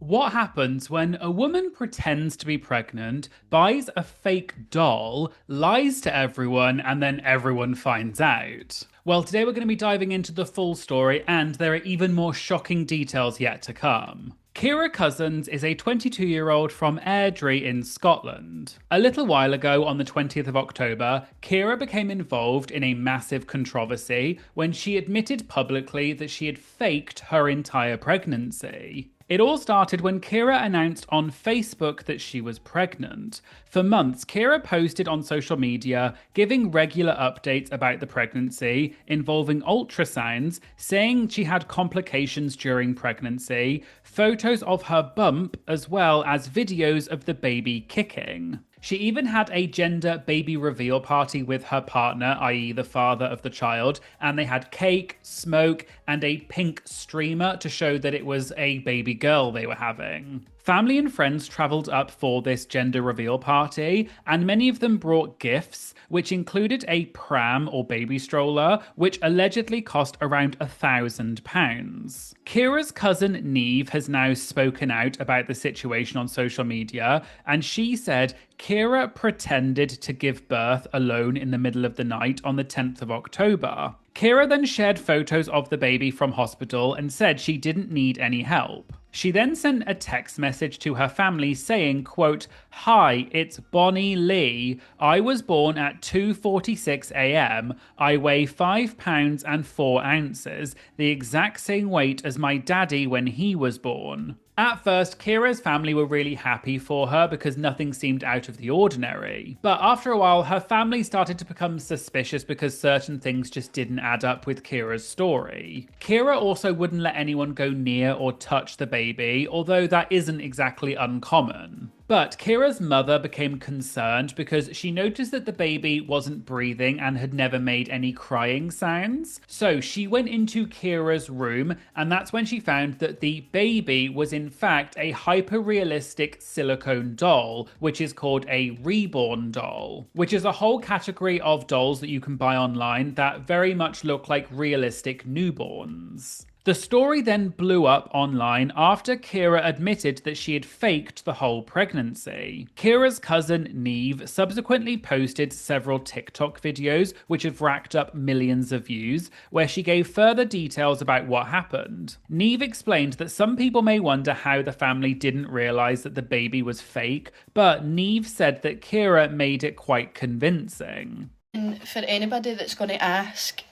What happens when a woman pretends to be pregnant, buys a fake doll, lies to everyone, and then everyone finds out? Well, today we're going to be diving into the full story, and there are even more shocking details yet to come. Kira Cousins is a 22-year-old from Airdrie in Scotland. A little while ago, on the 20th of October, Kira became involved in a massive controversy when she admitted publicly that she had faked her entire pregnancy. It all started when Kira announced on Facebook that she was pregnant. For months, Kira posted on social media giving regular updates about the pregnancy, involving ultrasounds, saying she had complications during pregnancy, photos of her bump, as well as videos of the baby kicking. She even had a gender baby reveal party with her partner, i.e., the father of the child, and they had cake, smoke, and a pink streamer to show that it was a baby girl they were having. Family and friends travelled up for this gender reveal party, and many of them brought gifts, which included a pram or baby stroller, which allegedly cost around £1,000. Kira's cousin Neve has now spoken out about the situation on social media, and she said Kira pretended to give birth alone in the middle of the night on the 10th of October. Kira then shared photos of the baby from hospital and said she didn't need any help. She then sent a text message to her family saying, quote, "Hi, it's Bonnie Lee. I was born at 2:46 a.m. I weigh £5 and 4 ounces, the exact same weight as my daddy when he was born." At first, Kira's family were really happy for her because nothing seemed out of the ordinary. But after a while, her family started to become suspicious because certain things just didn't add up with Kira's story. Kira also wouldn't let anyone go near or touch the baby, although that isn't exactly uncommon. But Kira's mother became concerned because she noticed that the baby wasn't breathing and had never made any crying sounds. So she went into Kira's room, and that's when she found that the baby was in fact a hyper-realistic silicone doll, which is called a reborn doll, which is a whole category of dolls that you can buy online that very much look like realistic newborns. The story then blew up online after Kira admitted that she had faked the whole pregnancy. Kira's cousin Neve subsequently posted several TikTok videos which have racked up millions of views, where she gave further details about what happened. Neve explained that some people may wonder how the family didn't realize that the baby was fake, but Neve said that Kira made it quite convincing. And for anybody that's going to ask,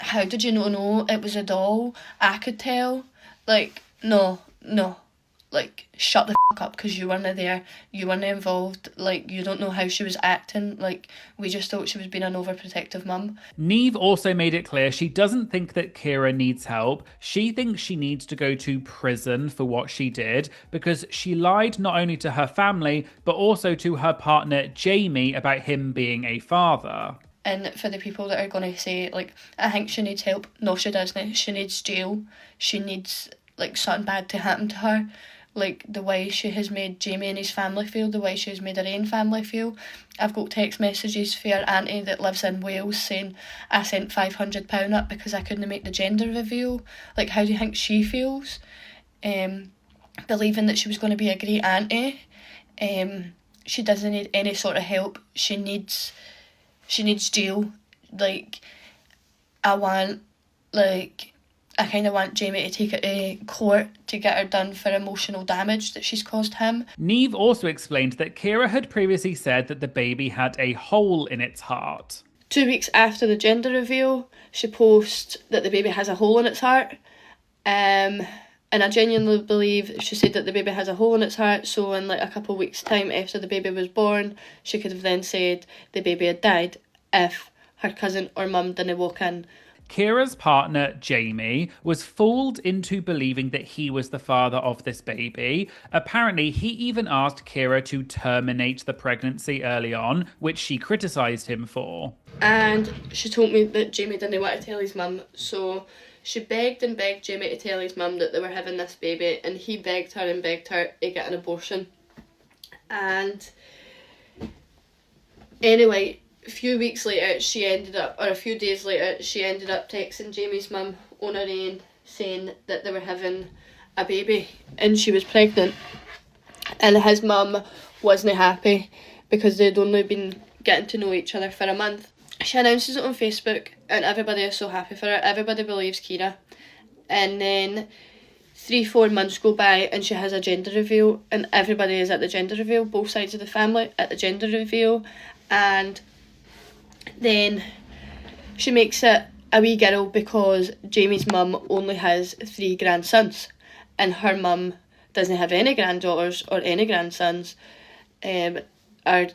how did you not know it was a doll? I could tell. Like, no, no. Like, shut the up because you weren't there. You weren't involved. Like, you don't know how she was acting. Like, we just thought she was being an overprotective mum. Neve also made it clear she doesn't think that Kira needs help. She thinks she needs to go to prison for what she did because she lied not only to her family but also to her partner Jamie about him being a father. And for the people that are going to say, like, I think she needs help. No, she doesn't. She needs jail. She needs, like, something bad to happen to her. Like, the way she has made Jamie and his family feel, the way she has made her own family feel. I've got text messages for her auntie that lives in Wales saying, I sent £500 up because I couldn't make the gender reveal. Like, how do you think she feels? Believing that she was going to be a great auntie. She doesn't need any sort of help. She needs jail. Like, I kind of want Jamie to take it to court to get her done for emotional damage that she's caused him. Neve also explained that Kira had previously said that the baby had a hole in its heart. 2 weeks after the gender reveal, she posts that the baby has a hole in its heart. And I genuinely believe she said that the baby has a hole in its heart, so in like a couple of weeks' time after the baby was born, she could have then said the baby had died if her cousin or mum didn't walk in. Kira's partner, Jamie, was fooled into believing that he was the father of this baby. Apparently, he even asked Kira to terminate the pregnancy early on, which she criticised him for. And she told me that Jamie didn't want to tell his mum, so she begged and begged Jamie to tell his mum that they were having this baby, and he begged her and begged her to get an abortion. And anyway, a few days later, she ended up texting Jamie's mum on her own saying that they were having a baby and she was pregnant, and his mum wasn't happy because they'd only been getting to know each other for a month. She announces it on Facebook and everybody is so happy for her. Everybody believes Kira. And then 3-4 months go by and she has a gender reveal and everybody is at the gender reveal, both sides of the family at the gender reveal. And then she makes it a wee girl because Jamie's mum only has 3 grandsons and her mum doesn't have any granddaughters or any grandsons. Her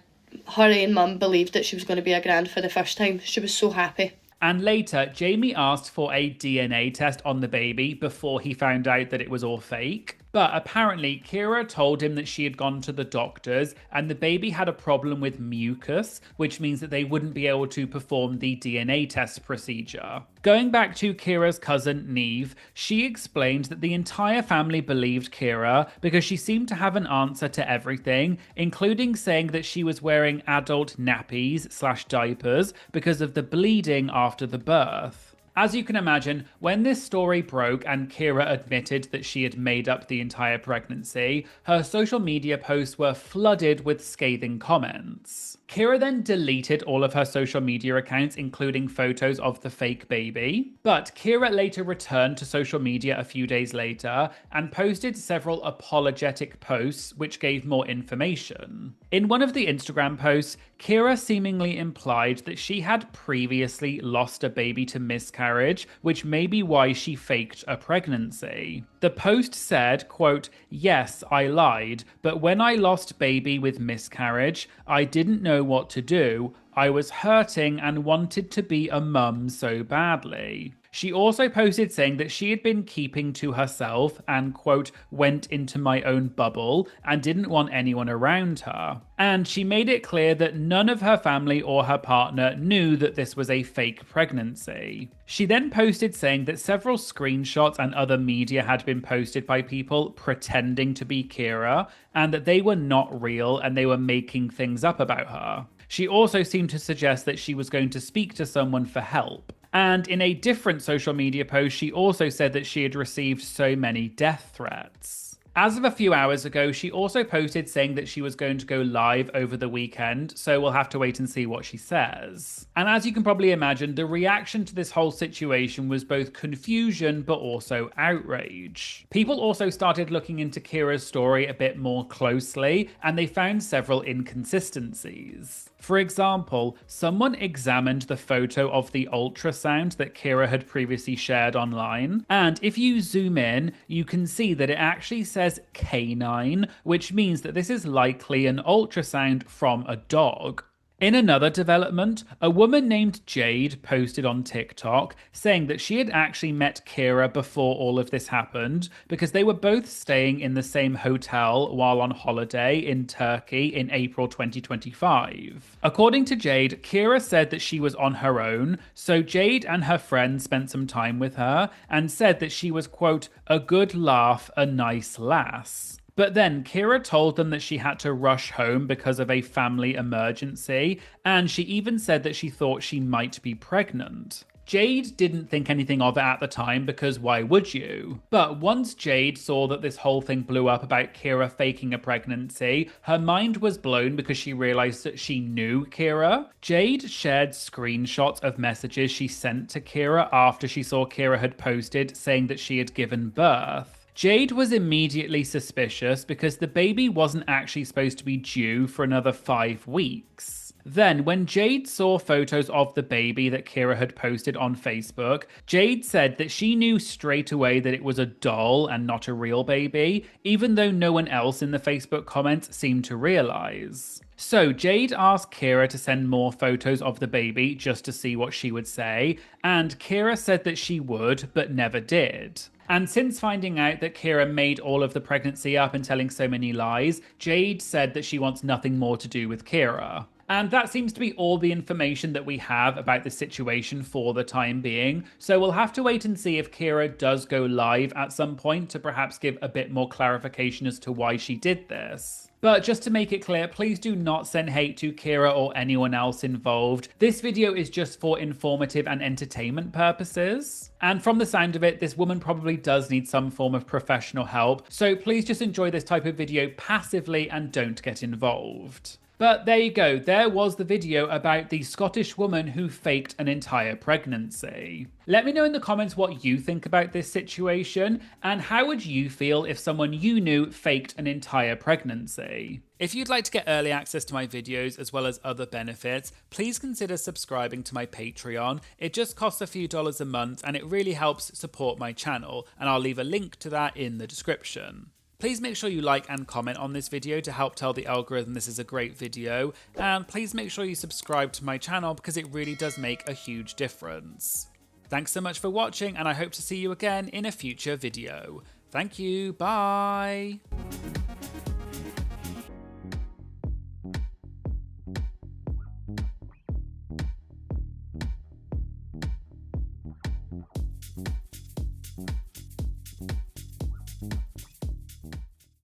own mum believed that she was going to be a grand for the first time. She was so happy. And later, Jamie asked for a DNA test on the baby before he found out that it was all fake. But apparently, Kira told him that she had gone to the doctors and the baby had a problem with mucus, which means that they wouldn't be able to perform the DNA test procedure. Going back to Kira's cousin, Neve, she explained that the entire family believed Kira because she seemed to have an answer to everything, including saying that she was wearing adult nappies/diapers because of the bleeding after the birth. As you can imagine, when this story broke and Kira admitted that she had made up the entire pregnancy, her social media posts were flooded with scathing comments. Kira then deleted all of her social media accounts, including photos of the fake baby. But Kira later returned to social media a few days later and posted several apologetic posts which gave more information. In one of the Instagram posts, Kira seemingly implied that she had previously lost a baby to miscarriage, which may be why she faked a pregnancy. The post said, quote, "Yes, I lied, but when I lost baby with miscarriage, I didn't know what to do. I was hurting and wanted to be a mum so badly." She also posted saying that she had been keeping to herself and, quote, "went into my own bubble and didn't want anyone around her." And she made it clear that none of her family or her partner knew that this was a fake pregnancy. She then posted saying that several screenshots and other media had been posted by people pretending to be Kira and that they were not real and they were making things up about her. She also seemed to suggest that she was going to speak to someone for help. And in a different social media post, she also said that she had received so many death threats. As of a few hours ago, she also posted saying that she was going to go live over the weekend, so we'll have to wait and see what she says. And as you can probably imagine, the reaction to this whole situation was both confusion but also outrage. People also started looking into Kira's story a bit more closely, and they found several inconsistencies. For example, someone examined the photo of the ultrasound that Kira had previously shared online, and if you zoom in, you can see that it actually says canine, which means that this is likely an ultrasound from a dog. In another development, a woman named Jade posted on TikTok saying that she had actually met Kira before all of this happened because they were both staying in the same hotel while on holiday in Turkey in April 2025. According to Jade, Kira said that she was on her own, so Jade and her friend spent some time with her and said that she was, quote, "a good laugh, a nice lass." But then Kira told them that she had to rush home because of a family emergency, and she even said that she thought she might be pregnant. Jade didn't think anything of it at the time because why would you? But once Jade saw that this whole thing blew up about Kira faking a pregnancy, her mind was blown because she realized that she knew Kira. Jade shared screenshots of messages she sent to Kira after she saw Kira had posted saying that she had given birth. Jade was immediately suspicious because the baby wasn't actually supposed to be due for another 5 weeks. Then, when Jade saw photos of the baby that Kira had posted on Facebook, Jade said that she knew straight away that it was a doll and not a real baby, even though no one else in the Facebook comments seemed to realize. So Jade asked Kira to send more photos of the baby just to see what she would say, and Kira said that she would, but never did. And since finding out that Kira made all of the pregnancy up and telling so many lies, Jade said that she wants nothing more to do with Kira. And that seems to be all the information that we have about the situation for the time being. So we'll have to wait and see if Kira does go live at some point to perhaps give a bit more clarification as to why she did this. But just to make it clear, please do not send hate to Kira or anyone else involved. This video is just for informative and entertainment purposes. And from the sound of it, this woman probably does need some form of professional help. So please just enjoy this type of video passively and don't get involved. But there you go, there was the video about the Scottish woman who faked an entire pregnancy. Let me know in the comments what you think about this situation, and how would you feel if someone you knew faked an entire pregnancy? If you'd like to get early access to my videos as well as other benefits, please consider subscribing to my Patreon. It just costs a few dollars a month and it really helps support my channel, and I'll leave a link to that in the description. Please make sure you like and comment on this video to help tell the algorithm this is a great video, and please make sure you subscribe to my channel because it really does make a huge difference. Thanks so much for watching, and I hope to see you again in a future video. Thank you, bye!